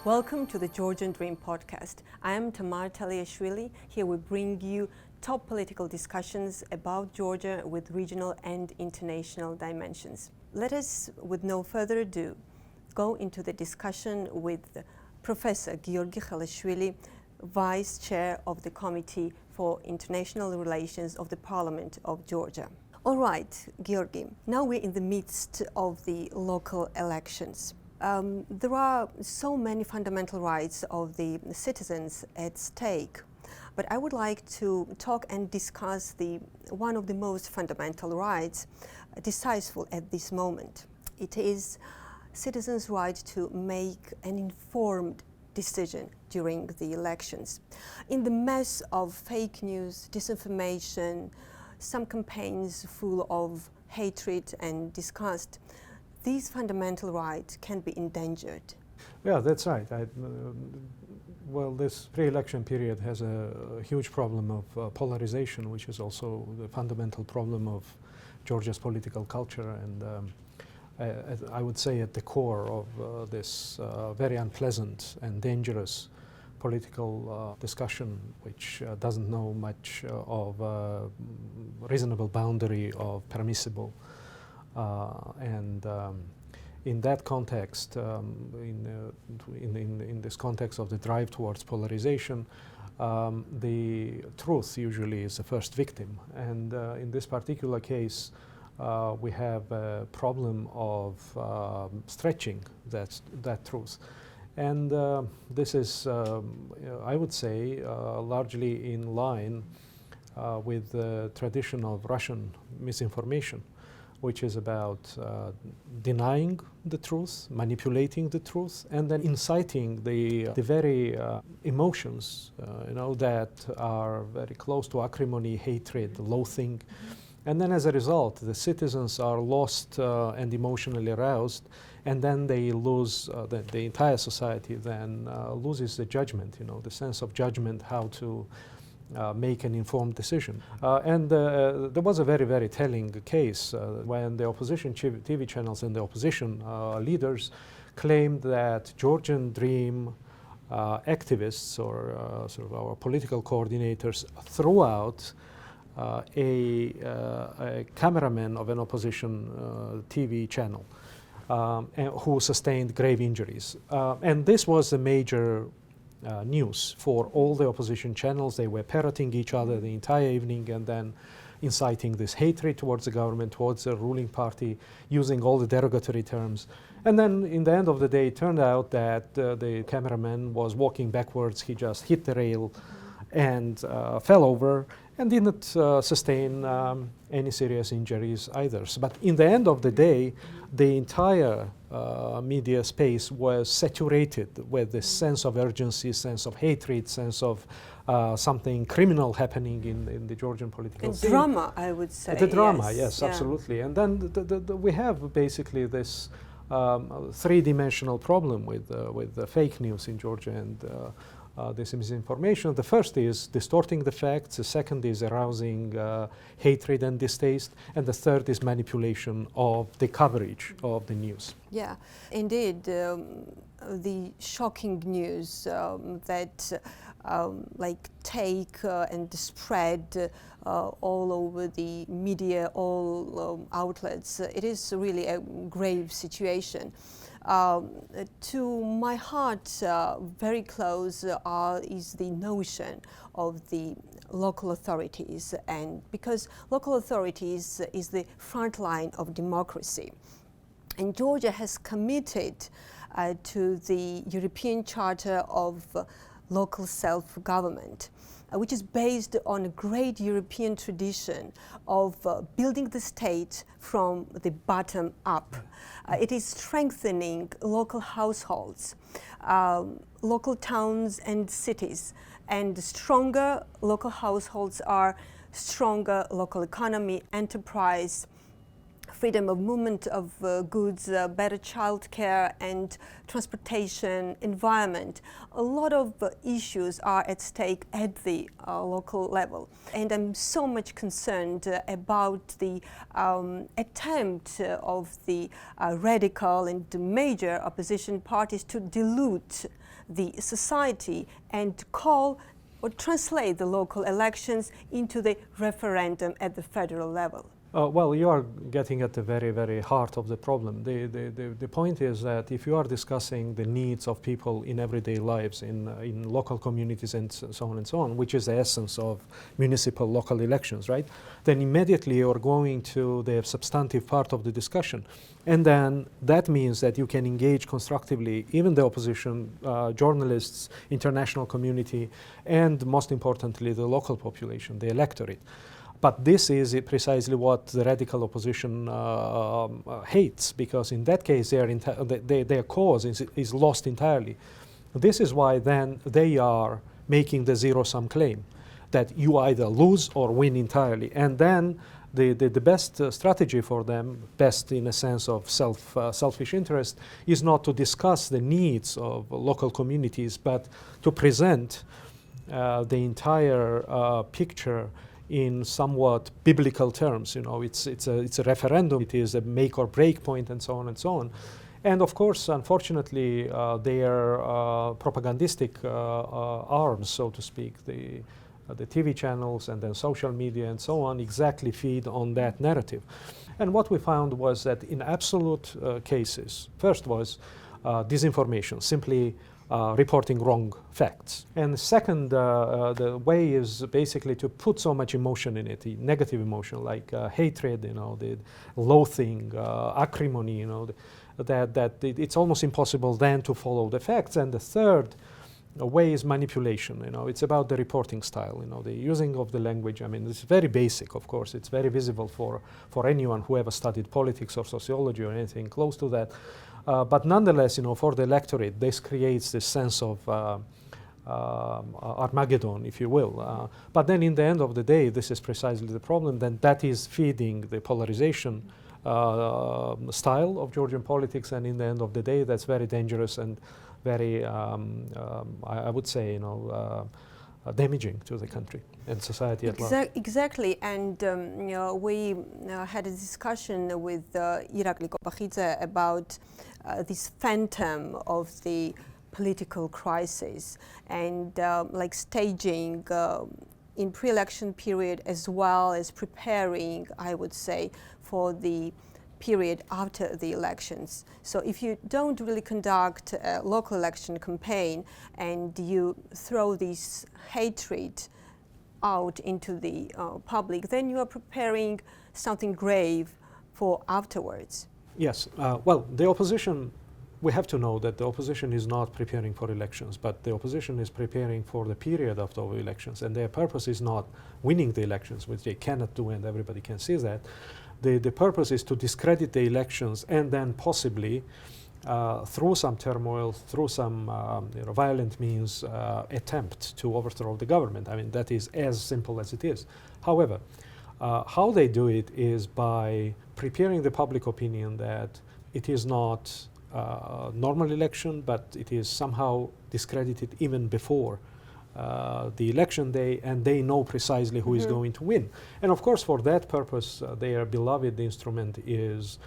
Welcome to the Georgian Dream podcast. I am Tamar Taliashvili. Here we bring you top political discussions about Georgia with regional and international dimensions. Let us, with no further ado, go into the discussion with Professor Georgian Khelashvili, Vice Chair of the Committee for International Relations of the Parliament of Georgia. All right, Georgi, now we're in the midst of the local elections. There are so many fundamental rights of the citizens at stake, but I would like to talk and discuss one of the most fundamental rights decisive at this moment. It is citizens' right to make an informed decision during the elections. In the mess of fake news, disinformation, some campaigns full of hatred and disgust, these fundamental rights can be endangered. Yeah, that's right. This pre-election period has a huge problem of polarization, which is also the fundamental problem of Georgia's political culture, and I would say at the core of this very unpleasant and dangerous political discussion, which doesn't know much of reasonable boundary of permissible. In that context, in this context of the drive towards polarization, the truth usually is the first victim. And in this particular case, we have a problem of stretching that truth. And this is, I would say, largely in line with the tradition of Russian misinformation, which is about denying the truth, manipulating the truth, and then inciting the very emotions, that are very close to acrimony, hatred, loathing. And then as a result, the citizens are lost and emotionally aroused, and then they lose, the entire society then loses the judgment, the sense of judgment, how to make an informed decision. There was a very, very telling case when the opposition TV channels and the opposition leaders claimed that Georgian Dream activists or sort of our political coordinators threw out a cameraman of an opposition TV channel who sustained grave injuries. And this was a major news for all the opposition channels. They were parroting each other the entire evening and then inciting this hatred towards the government, towards the ruling party, using all the derogatory terms. And then in the end of the day, it turned out that the cameraman was walking backwards. He just hit the rail and fell over and didn't sustain any serious injuries either. But in the end of the day, the entire media space was saturated with this sense of urgency, sense of hatred, sense of something criminal happening in the Georgian political scene. Drama, I would say. The drama, yes, yeah. Absolutely. And then we have basically this three-dimensional problem with the fake news in Georgia and this misinformation. The first is distorting the facts, the second is arousing hatred and distaste, and the third is manipulation of the coverage of the news. Yeah, indeed, the shocking news that take and spread all over the media, all outlets, it is really a grave situation. To my heart, very close is the notion of the local authorities, and because local authorities is the front line of democracy. And Georgia has committed to the European Charter of Local Self-Government, which is based on a great European tradition of building the state from the bottom up. It is strengthening local households, local towns and cities, and stronger local households are stronger local economy, enterprise, freedom of movement of goods, better childcare and transportation, environment. A lot of issues are at stake at the local level. And I'm so much concerned about the attempt of the radical and major opposition parties to dilute the society and call or translate the local elections into the referendum at the federal level. Well, you are getting at the very, very heart of the problem. The point is that if you are discussing the needs of people in everyday lives, in local communities and so on, which is the essence of municipal local elections, right? Then immediately you're going to the substantive part of the discussion. And then that means that you can engage constructively, even the opposition, journalists, international community, and most importantly, the local population, the electorate. But this is precisely what the radical opposition hates, because in that case their cause is lost entirely. This is why then they are making the zero-sum claim, that you either lose or win entirely. And then the best strategy for them, best in a sense of selfish interest, is not to discuss the needs of local communities, but to present the entire picture in somewhat biblical terms. You know, it's a referendum. It is a make or break point, and so on and so on. And of course, unfortunately, their propagandistic arms, so to speak, the TV channels and then social media and so on, exactly feed on that narrative. And what we found was that in absolute cases, first was disinformation, simply reporting wrong facts. And second, the way is basically to put so much emotion in it, the negative emotion like hatred, you know, the loathing, acrimony, you know, that it's almost impossible then to follow the facts. And the third way is manipulation. You know, it's about the reporting style, you know, the using of the language. I mean, it's very basic, of course. It's very visible for anyone who ever studied politics or sociology or anything close to that. But nonetheless, you know, for the electorate, this creates this sense of Armageddon, if you will. But then in the end of the day, this is precisely the problem. Then that is feeding the polarization style of Georgian politics. And in the end of the day, that's very dangerous and very, I would say, you know, damaging to the country and society at large. Exactly, and you know, we had a discussion with Irakli Kopakhidze about this phantom of the political crisis and like staging in pre-election period as well as preparing, I would say, for the period after the elections. So if you don't really conduct a local election campaign and you throw this hatred out into the public, then you are preparing something grave for afterwards. Yes, well, the opposition, we have to know that the opposition is not preparing for elections, but the opposition is preparing for the period after the elections, and their purpose is not winning the elections, which they cannot do, and everybody can see that. The purpose is to discredit the elections and then possibly through some turmoil, through some you know, violent means, attempt to overthrow the government. I mean, that is as simple as it is. However, how they do it is by preparing the public opinion that it is not a normal election, but it is somehow discredited even before the election day, and they know precisely who is going to win. And of course, for that purpose, their beloved instrument is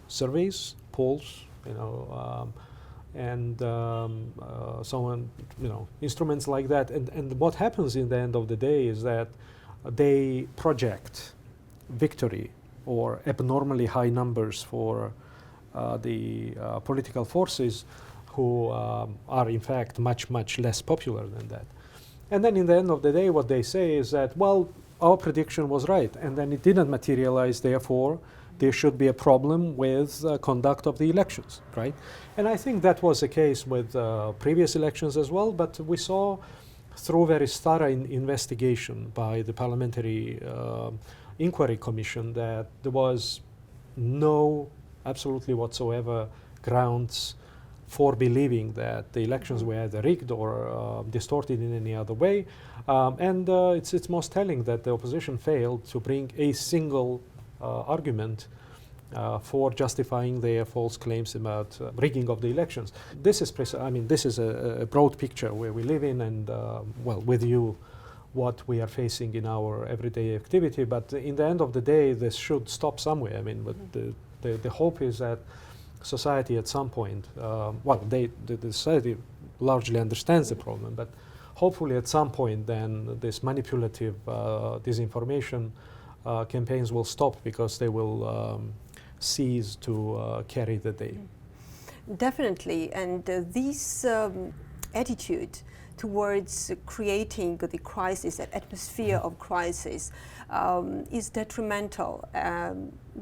surveys, polls, you know, and so on, you know, instruments like that. And what happens in the end of the day is that they project victory or abnormally high numbers for the political forces who are in fact much, much less popular than that. And then in the end of the day, what they say is that, well, our prediction was right, and then it didn't materialize, therefore there should be a problem with conduct of the elections, right? And I think that was the case with previous elections as well, but we saw through very thorough investigation by the Parliamentary Inquiry Commission that there was no, absolutely whatsoever, grounds for believing that the elections were either rigged or distorted in any other way. And it's most telling that the opposition failed to bring a single argument for justifying their false claims about rigging of the elections. This is this is a broad picture where we live in, and with you, what we are facing in our everyday activity. But in the end of the day, this should stop somewhere. I mean, but the hope is that society at some point, the society largely understands the problem, but hopefully at some point then this manipulative disinformation campaigns will stop, because they will cease to carry the day. Definitely, and this attitude towards creating the crisis, an atmosphere of crisis, is detrimental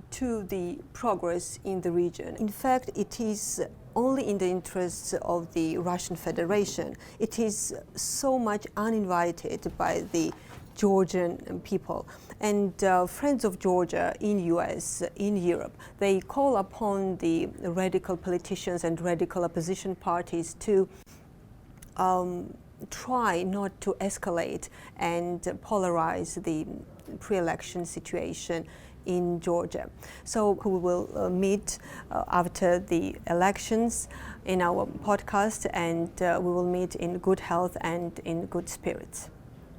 to the progress in the region. In fact, it is only in the interests of the Russian Federation. It is so much uninvited by the Georgian people. And friends of Georgia in US, in Europe, they call upon the radical politicians and radical opposition parties to try not to escalate and polarize the pre-election situation in Georgia. So we will meet after the elections in our podcast, and we will meet in good health and in good spirits.